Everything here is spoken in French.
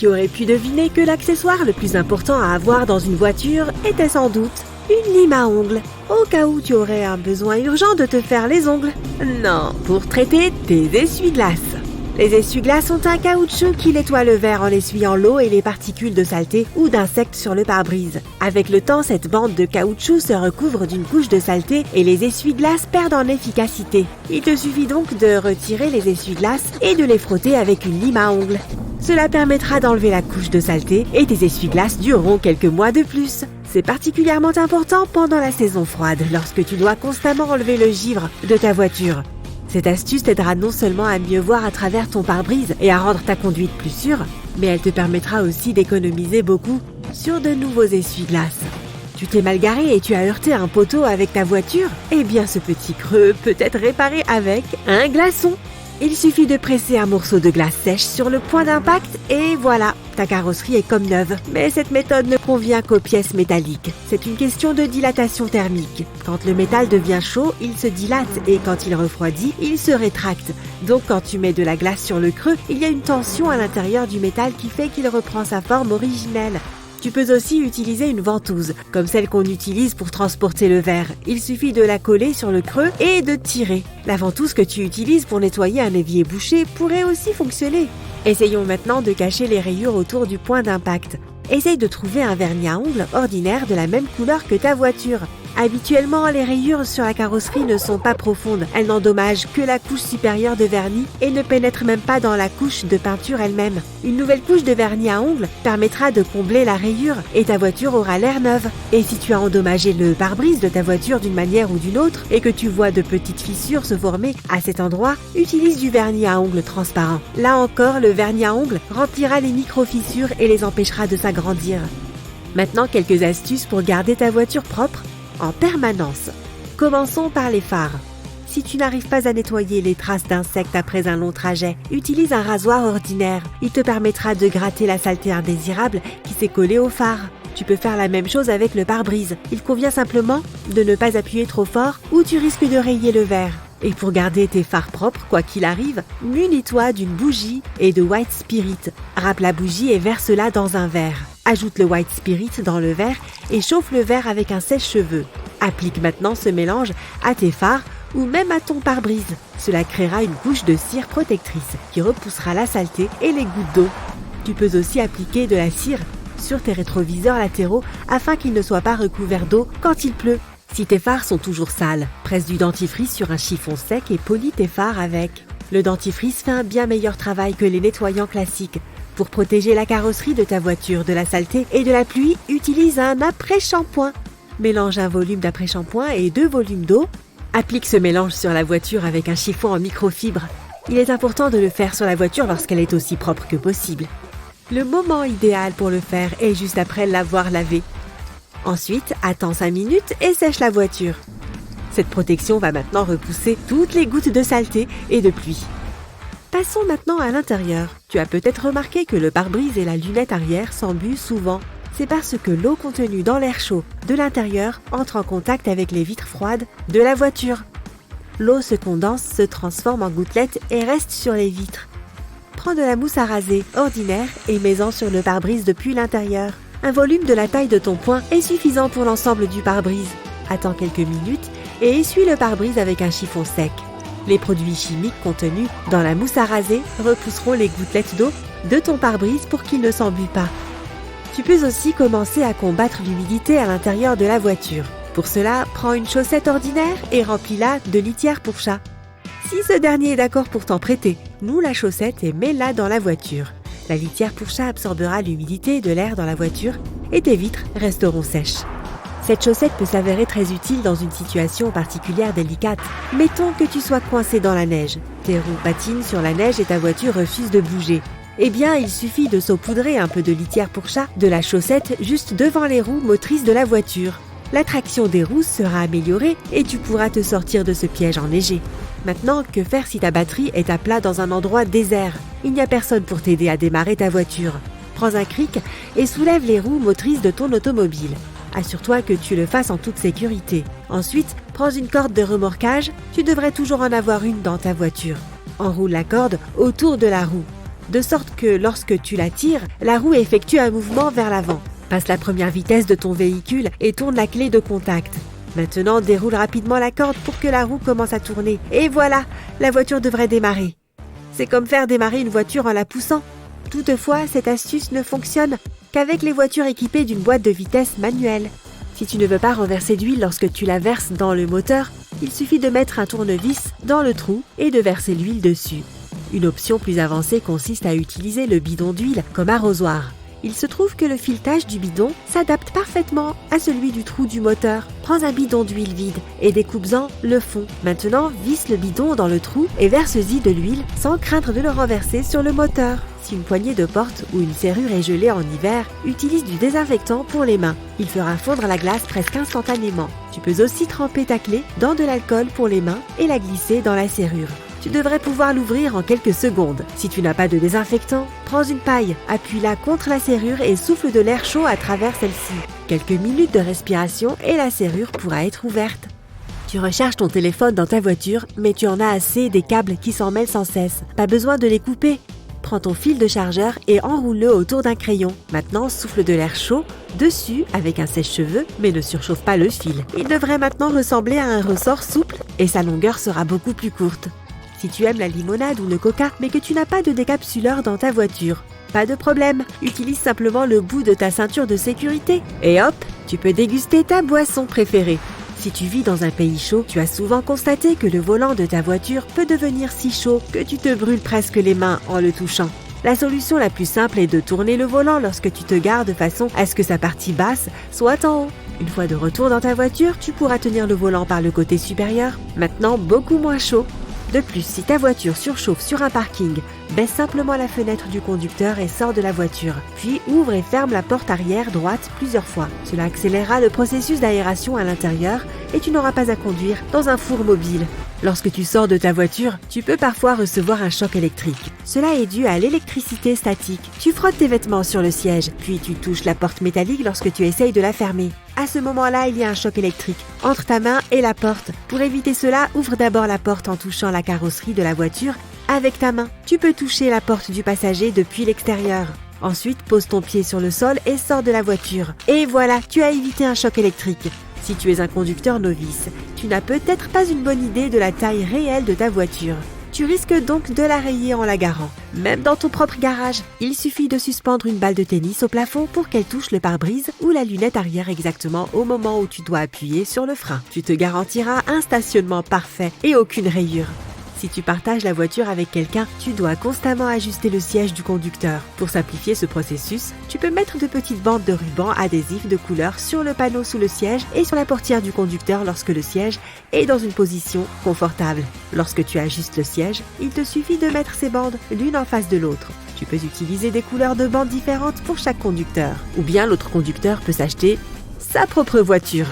Qui aurait pu deviner que l'accessoire le plus important à avoir dans une voiture était sans doute une lime à ongles, au cas où tu aurais un besoin urgent de te faire les ongles. Non, pour traiter tes essuie-glaces. Les essuie-glaces ont un caoutchouc qui nettoie le verre en essuyant l'eau et les particules de saleté ou d'insectes sur le pare-brise. Avec le temps, cette bande de caoutchouc se recouvre d'une couche de saleté et les essuie-glaces perdent en efficacité. Il te suffit donc de retirer les essuie-glaces et de les frotter avec une lime à ongles. Cela permettra d'enlever la couche de saleté et tes essuie-glaces dureront quelques mois de plus. C'est particulièrement important pendant la saison froide, lorsque tu dois constamment enlever le givre de ta voiture. Cette astuce t'aidera non seulement à mieux voir à travers ton pare-brise et à rendre ta conduite plus sûre, mais elle te permettra aussi d'économiser beaucoup sur de nouveaux essuie-glaces. Tu t'es mal garé et tu as heurté un poteau avec ta voiture? Eh bien, ce petit creux peut être réparé avec un glaçon. Il suffit de presser un morceau de glace sèche sur le point d'impact et voilà, ta carrosserie est comme neuve. Mais cette méthode ne convient qu'aux pièces métalliques. C'est une question de dilatation thermique. Quand le métal devient chaud, il se dilate et quand il refroidit, il se rétracte. Donc quand tu mets de la glace sur le creux, il y a une tension à l'intérieur du métal qui fait qu'il reprend sa forme originelle. Tu peux aussi utiliser une ventouse, comme celle qu'on utilise pour transporter le verre. Il suffit de la coller sur le creux et de tirer. La ventouse que tu utilises pour nettoyer un évier bouché pourrait aussi fonctionner. Essayons maintenant de cacher les rayures autour du point d'impact. Essaye de trouver un vernis à ongles ordinaire de la même couleur que ta voiture. Habituellement, les rayures sur la carrosserie ne sont pas profondes. Elles n'endommagent que la couche supérieure de vernis et ne pénètrent même pas dans la couche de peinture elle-même. Une nouvelle couche de vernis à ongles permettra de combler la rayure et ta voiture aura l'air neuve. Et si tu as endommagé le pare-brise de ta voiture d'une manière ou d'une autre et que tu vois de petites fissures se former à cet endroit, utilise du vernis à ongles transparent. Là encore, le vernis à ongles remplira les micro-fissures et les empêchera de s'agrandir. Maintenant, quelques astuces pour garder ta voiture propre en permanence. Commençons par les phares. Si tu n'arrives pas à nettoyer les traces d'insectes après un long trajet, utilise un rasoir ordinaire. Il te permettra de gratter la saleté indésirable qui s'est collée au phare. Tu peux faire la même chose avec le pare-brise. Il convient simplement de ne pas appuyer trop fort ou tu risques de rayer le verre. Et pour garder tes phares propres, quoi qu'il arrive, munis-toi d'une bougie et de white spirit. Râpe la bougie et verse-la dans un verre. Ajoute le white spirit dans le verre et chauffe le verre avec un sèche-cheveux. Applique maintenant ce mélange à tes phares ou même à ton pare-brise. Cela créera une couche de cire protectrice qui repoussera la saleté et les gouttes d'eau. Tu peux aussi appliquer de la cire sur tes rétroviseurs latéraux afin qu'ils ne soient pas recouverts d'eau quand il pleut. Si tes phares sont toujours sales, presse du dentifrice sur un chiffon sec et polis tes phares avec. Le dentifrice fait un bien meilleur travail que les nettoyants classiques. Pour protéger la carrosserie de ta voiture de la saleté et de la pluie, utilise un après-shampoing. Mélange un volume d'après-shampoing et 2 volumes d'eau. Applique ce mélange sur la voiture avec un chiffon en microfibre. Il est important de le faire sur la voiture lorsqu'elle est aussi propre que possible. Le moment idéal pour le faire est juste après l'avoir lavée. Ensuite, attends 5 minutes et sèche la voiture. Cette protection va maintenant repousser toutes les gouttes de saleté et de pluie. Passons maintenant à l'intérieur. Tu as peut-être remarqué que le pare-brise et la lunette arrière s'embuent souvent. C'est parce que l'eau contenue dans l'air chaud de l'intérieur entre en contact avec les vitres froides de la voiture. L'eau se condense, se transforme en gouttelettes et reste sur les vitres. Prends de la mousse à raser ordinaire et mets-en sur le pare-brise depuis l'intérieur. Un volume de la taille de ton poing est suffisant pour l'ensemble du pare-brise. Attends quelques minutes et essuie le pare-brise avec un chiffon sec. Les produits chimiques contenus dans la mousse à raser repousseront les gouttelettes d'eau de ton pare-brise pour qu'il ne s'embue pas. Tu peux aussi commencer à combattre l'humidité à l'intérieur de la voiture. Pour cela, prends une chaussette ordinaire et remplis-la de litière pour chat. Si ce dernier est d'accord pour t'en prêter, noue la chaussette et mets-la dans la voiture. La litière pour chat absorbera l'humidité de l'air dans la voiture et tes vitres resteront sèches. Cette chaussette peut s'avérer très utile dans une situation particulière délicate. Mettons que tu sois coincé dans la neige. Tes roues patinent sur la neige et ta voiture refuse de bouger. Eh bien, il suffit de saupoudrer un peu de litière pour chat de la chaussette juste devant les roues motrices de la voiture. La traction des roues sera améliorée et tu pourras te sortir de ce piège enneigé. Maintenant, que faire si ta batterie est à plat dans un endroit désert? Il n'y a personne pour t'aider à démarrer ta voiture. Prends un cric et soulève les roues motrices de ton automobile. Assure-toi que tu le fasses en toute sécurité. Ensuite, prends une corde de remorquage. Tu devrais toujours en avoir une dans ta voiture. Enroule la corde autour de la roue. de sorte que lorsque tu la tires, la roue effectue un mouvement vers l'avant. Passe la première vitesse de ton véhicule et tourne la clé de contact. Maintenant, déroule rapidement la corde pour que la roue commence à tourner. Et voilà, la voiture devrait démarrer. C'est comme faire démarrer une voiture en la poussant. Toutefois, cette astuce ne fonctionne qu'avec les voitures équipées d'une boîte de vitesse manuelle. Si tu ne veux pas renverser d'huile lorsque tu la verses dans le moteur, il suffit de mettre un tournevis dans le trou et de verser l'huile dessus. Une option plus avancée consiste à utiliser le bidon d'huile comme arrosoir. Il se trouve que le filetage du bidon s'adapte parfaitement à celui du trou du moteur. Prends un bidon d'huile vide et découpe-en le fond. Maintenant, visse le bidon dans le trou et verse-y de l'huile sans craindre de le renverser sur le moteur. Si une poignée de porte ou une serrure est gelée en hiver, utilise du désinfectant pour les mains. Il fera fondre la glace presque instantanément. Tu peux aussi tremper ta clé dans de l'alcool pour les mains et la glisser dans la serrure. Tu devrais pouvoir l'ouvrir en quelques secondes. Si tu n'as pas de désinfectant, prends une paille, appuie-la contre la serrure et souffle de l'air chaud à travers celle-ci. Quelques minutes de respiration et la serrure pourra être ouverte. Tu recharges ton téléphone dans ta voiture, mais tu en as assez des câbles qui s'en mêlent sans cesse. Pas besoin de les couper. Prends ton fil de chargeur et enroule-le autour d'un crayon. Maintenant, souffle de l'air chaud dessus avec un sèche-cheveux, mais ne surchauffe pas le fil. Il devrait maintenant ressembler à un ressort souple et sa longueur sera beaucoup plus courte. Si tu aimes la limonade ou le coca, mais que tu n'as pas de décapsuleur dans ta voiture, pas de problème, utilise simplement le bout de ta ceinture de sécurité. Et hop, tu peux déguster ta boisson préférée. Si tu vis dans un pays chaud, tu as souvent constaté que le volant de ta voiture peut devenir si chaud que tu te brûles presque les mains en le touchant. La solution la plus simple est de tourner le volant lorsque tu te gares de façon à ce que sa partie basse soit en haut. Une fois de retour dans ta voiture, tu pourras tenir le volant par le côté supérieur, maintenant beaucoup moins chaud. De plus, si ta voiture surchauffe sur un parking, baisse simplement la fenêtre du conducteur et sors de la voiture. Puis ouvre et ferme la porte arrière droite plusieurs fois. Cela accélérera le processus d'aération à l'intérieur et tu n'auras pas à conduire dans un four mobile. Lorsque tu sors de ta voiture, tu peux parfois recevoir un choc électrique. Cela est dû à l'électricité statique. Tu frottes tes vêtements sur le siège, puis tu touches la porte métallique lorsque tu essayes de la fermer. À ce moment-là, il y a un choc électrique entre ta main et la porte. Pour éviter cela, ouvre d'abord la porte en touchant la carrosserie de la voiture avec ta main. Tu peux toucher la porte du passager depuis l'extérieur. Ensuite, pose ton pied sur le sol et sors de la voiture. Et voilà, tu as évité un choc électrique. Si tu es un conducteur novice, tu n'as peut-être pas une bonne idée de la taille réelle de ta voiture. Tu risques donc de la rayer en la garant. Même dans ton propre garage, il suffit de suspendre une balle de tennis au plafond pour qu'elle touche le pare-brise ou la lunette arrière exactement au moment où tu dois appuyer sur le frein. Tu te garantiras un stationnement parfait et aucune rayure. Si tu partages la voiture avec quelqu'un, tu dois constamment ajuster le siège du conducteur. Pour simplifier ce processus, tu peux mettre de petites bandes de ruban adhésif de couleur sur le panneau sous le siège et sur la portière du conducteur lorsque le siège est dans une position confortable. Lorsque tu ajustes le siège, il te suffit de mettre ces bandes l'une en face de l'autre. Tu peux utiliser des couleurs de bandes différentes pour chaque conducteur. Ou bien l'autre conducteur peut s'acheter sa propre voiture.